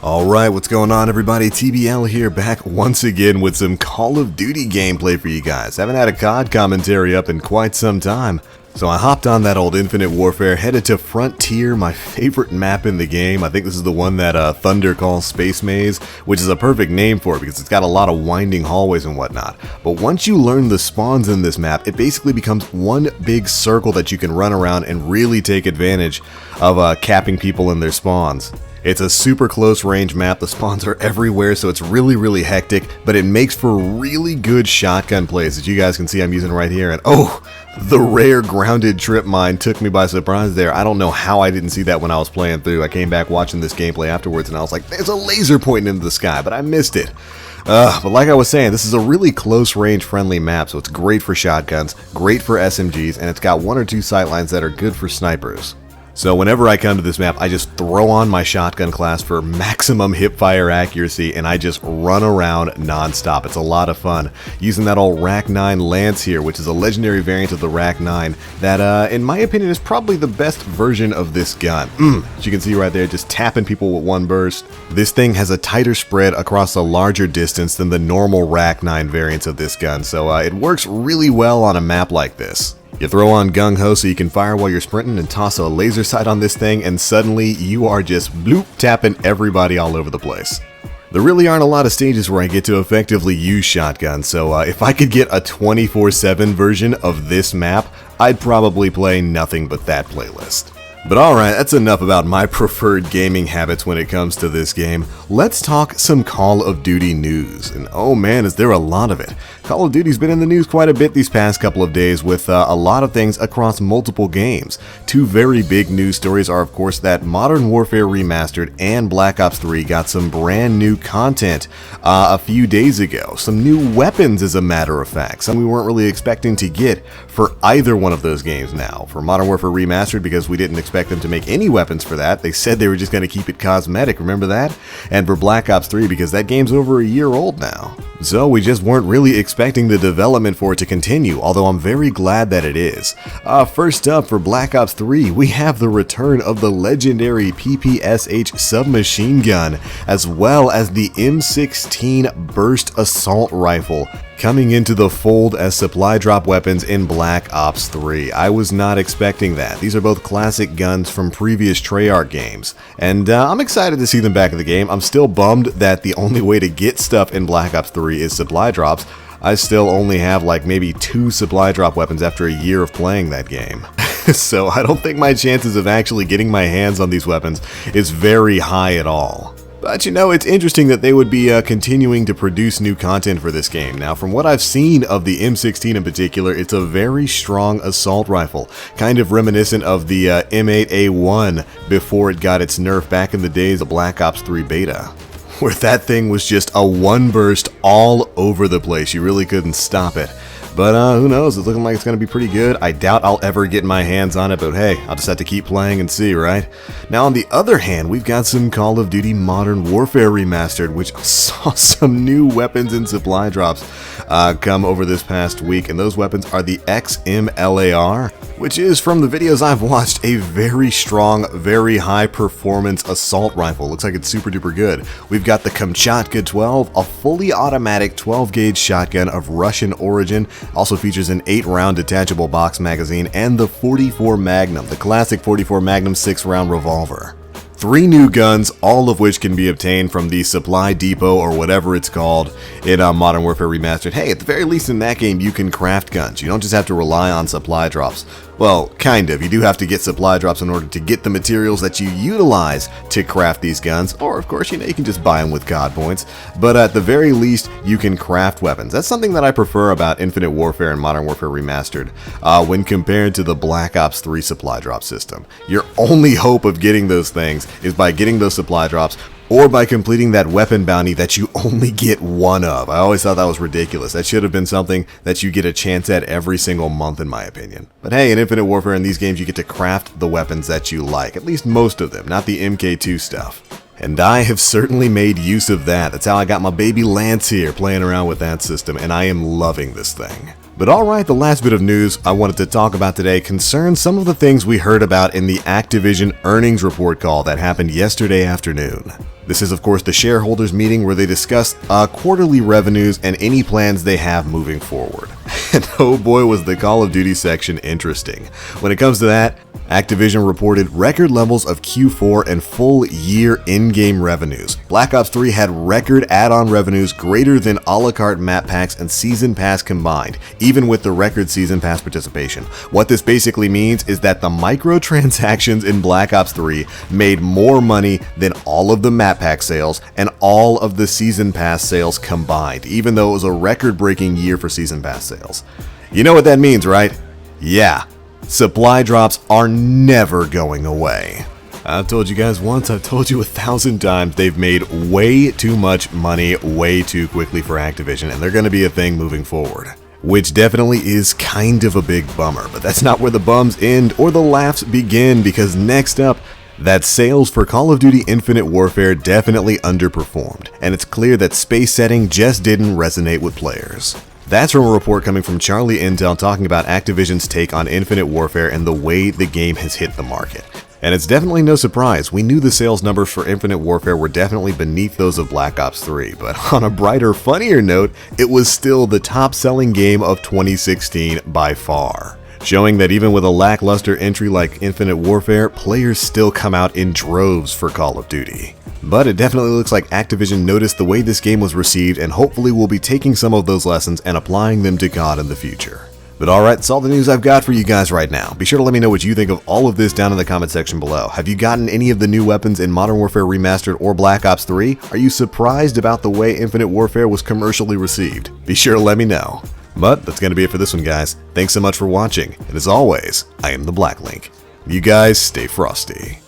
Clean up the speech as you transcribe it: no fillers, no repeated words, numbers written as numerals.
Alright, what's going on everybody? TBL here, back once again with some Call of Duty gameplay for you guys. Haven't had a COD commentary up in quite some time. So I hopped on that old Infinite Warfare, headed to Frontier, my favorite map in the game. I think this is the one that Thunder calls Space Maze, which is a perfect name for it because it's got a lot of winding hallways and whatnot. But once you learn the spawns in this map, it basically becomes one big circle that you can run around and really take advantage of capping people in their spawns. It's a super close range map, the spawns are everywhere, so it's really hectic, but it makes for really good shotgun plays that you guys can see I'm using right here. And oh, the rare grounded trip mine took me by surprise there. I don't know how I didn't see that when I was playing through. I came back watching this gameplay afterwards and I was like, there's a laser pointing into the sky, but I missed it. But like I was saying, this is a really close range friendly map, so it's great for shotguns, great for SMGs, and it's got one or two sightlines that are good for snipers. So whenever I come to this map, I just throw on my shotgun class for maximum hipfire accuracy and I just run around non-stop. It's a lot of fun. Using that old Rack 9 Lance here, which is a legendary variant of the Rack 9 that, in my opinion, is probably the best version of this gun. As you can see right there, just tapping people with one burst. This thing has a tighter spread across a larger distance than the normal Rack 9 variants of this gun, so it works really well on a map like this. You throw on Gung Ho so you can fire while you're sprinting and toss a laser sight on this thing and suddenly you are just bloop tapping everybody all over the place. There really aren't a lot of stages where I get to effectively use shotguns, so if I could get a 24/7 version of this map, I'd probably play nothing but that playlist. But alright, that's enough about my preferred gaming habits when it comes to this game. Let's talk some Call of Duty news. And oh man, is there a lot of it. Call of Duty's been in the news quite a bit these past couple of days with a lot of things across multiple games. Two very big news stories are of course that Modern Warfare Remastered and Black Ops 3 got some brand new content a few days ago. Some new weapons as a matter of fact, some we weren't really expecting to get for either one of those games now. For Modern Warfare Remastered because we didn't expect them to make any weapons for that. They said they were just going to keep it cosmetic, remember that? And for Black Ops 3 because that game's over a year old now. So we just weren't really expecting the development for it to continue, although I'm very glad that it is. First up for Black Ops 3, we have the return of the legendary PPSH submachine gun, as well as the M16 burst assault rifle, coming into the fold as supply drop weapons in Black Ops 3. I was not expecting that. These are both classic guns from previous Treyarch games, and I'm excited to see them back in the game. I'm still bummed that the only way to get stuff in Black Ops 3 is supply drops. I still only have like maybe 2 supply drop weapons after a year of playing that game. So I don't think my chances of actually getting my hands on these weapons is very high at all. But you know, it's interesting that they would be continuing to produce new content for this game. Now, from what I've seen of the M16 in particular, it's a very strong assault rifle, kind of reminiscent of the M8A1 before it got its nerf back in the days of Black Ops 3 beta, where that thing was just a one burst all over the place. You really couldn't stop it. But who knows, it's looking like it's going to be pretty good. I doubt I'll ever get my hands on it, but hey, I'll just have to keep playing and see, right? Now on the other hand, we've got some Call of Duty Modern Warfare Remastered, which saw some new weapons and supply drops come over this past week, and those weapons are the XM-LAR, which is, from the videos I've watched, a very strong, very high performance assault rifle. Looks like it's super duper good. We've got the Kamchatka 12, a fully automatic 12 gauge shotgun of Russian origin. Also features an 8-round detachable box magazine and the 44 Magnum, the classic 44 Magnum 6-round revolver. 3 new guns, all of which can be obtained from the supply depot or whatever it's called in Modern Warfare Remastered. Hey, at the very least in that game, you can craft guns. You don't just have to rely on supply drops. Well, kind of. You do have to get supply drops in order to get the materials that you utilize to craft these guns, or of course, you know, you can just buy them with COD points. But at the very least, you can craft weapons. That's something that I prefer about Infinite Warfare and Modern Warfare Remastered when compared to the Black Ops 3 supply drop system. Your only hope of getting those things is by getting those supply drops, or by completing that weapon bounty that you only get one of. I always thought that was ridiculous. That should have been something that you get a chance at every single month, in my opinion. But hey, in Infinite Warfare, in these games, you get to craft the weapons that you like, at least most of them, not the MK2 stuff. And I have certainly made use of that. That's how I got my baby Lance here, playing around with that system, and I am loving this thing. But alright, the last bit of news I wanted to talk about today concerns some of the things we heard about in the Activision earnings report call that happened yesterday afternoon. This is of course the shareholders meeting where they discuss quarterly revenues and any plans they have moving forward. And oh boy was the Call of Duty section interesting. When it comes to that, Activision reported record levels of Q4 and full year in-game revenues. Black Ops 3 had record add-on revenues greater than a la carte map packs and season pass combined, even with the record season pass participation. What this basically means is that the microtransactions in Black Ops 3 made more money than all of the map pack sales and all of the season pass sales combined, even though it was a record-breaking year for season pass sales. You know what that means, right? Yeah. Supply drops are never going away. I've told you guys once, I've told you 1,000 times, they've made way too much money way too quickly for Activision, and they're going to be a thing moving forward. Which definitely is kind of a big bummer, but that's not where the bums end or the laughs begin, because next up, that sales for Call of Duty Infinite Warfare definitely underperformed, and it's clear that space setting just didn't resonate with players. That's from a report coming from Charlie Intel talking about Activision's take on Infinite Warfare and the way the game has hit the market. And it's definitely no surprise, we knew the sales numbers for Infinite Warfare were definitely beneath those of Black Ops 3, but on a brighter, funnier note, it was still the top-selling game of 2016 by far. Showing that even with a lackluster entry like Infinite Warfare, players still come out in droves for Call of Duty. But it definitely looks like Activision noticed the way this game was received and hopefully will be taking some of those lessons and applying them to COD in the future. But alright, that's all the news I've got for you guys right now. Be sure to let me know what you think of all of this down in the comment section below. Have you gotten any of the new weapons in Modern Warfare Remastered or Black Ops 3? Are you surprised about the way Infinite Warfare was commercially received? Be sure to let me know. But that's going to be it for this one, guys. Thanks so much for watching, and as always, I am the Black Link. You guys stay frosty.